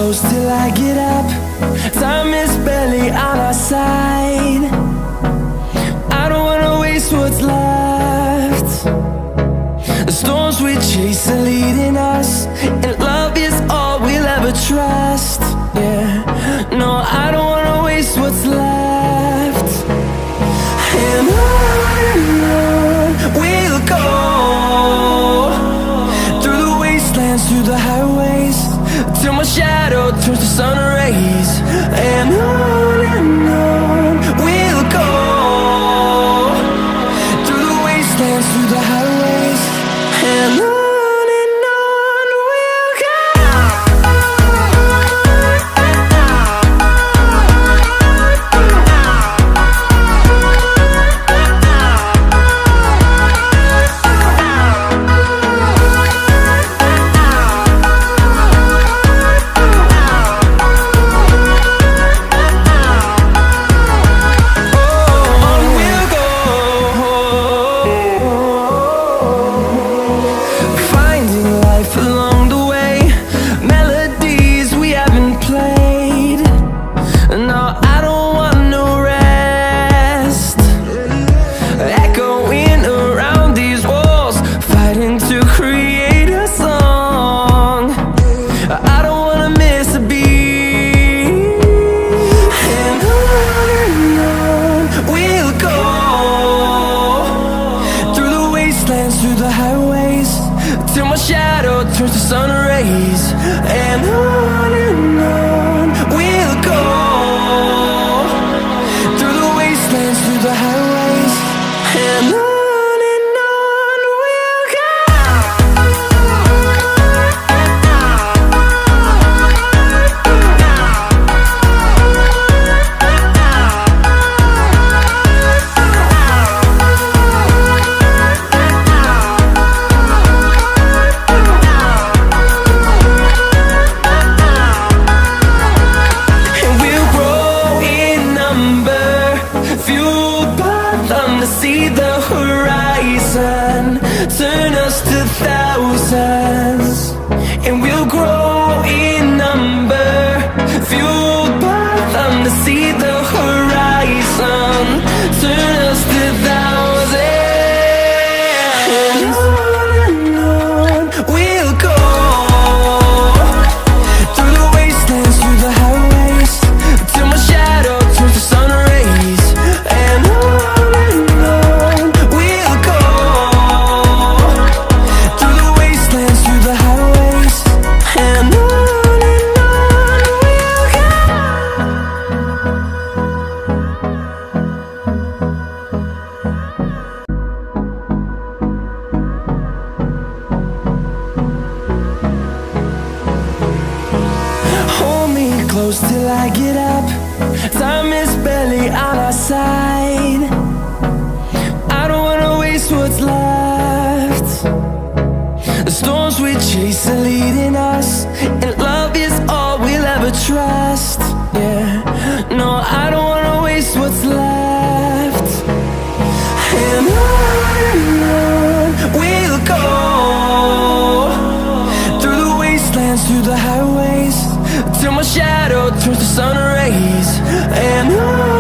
close till I get up. Time is barely on our side. I don't wanna waste what's left. The storms we chase are leading us, and love is all we'll ever trust. Yeah, no, I don't wanna waste what's left. And on we'll go, through the wastelands, through the highways, till my shadow turns to sun rays. And on we'll go, through the wastelands, through the highways, and on. Through the highways, till my shadow turns to sun rays. And on we'll go, through the wastelands, through the highways, and on. See the horizon turn us to thousands, and we'll grow in number, fueled by them to see the horizon turn us to thousands. And on we'll go, through the wastelands, through the highways, till my shadow turns to sun rays. And on close till I get up. Time is barely on our side. I don't wanna waste what's left. The storms we chase are leading us, and love is all we'll ever trust. Yeah, no, I don't wanna waste what's left. And on we'll go, through the wastelands, through the highways, till my shadow turns to sun rays. And on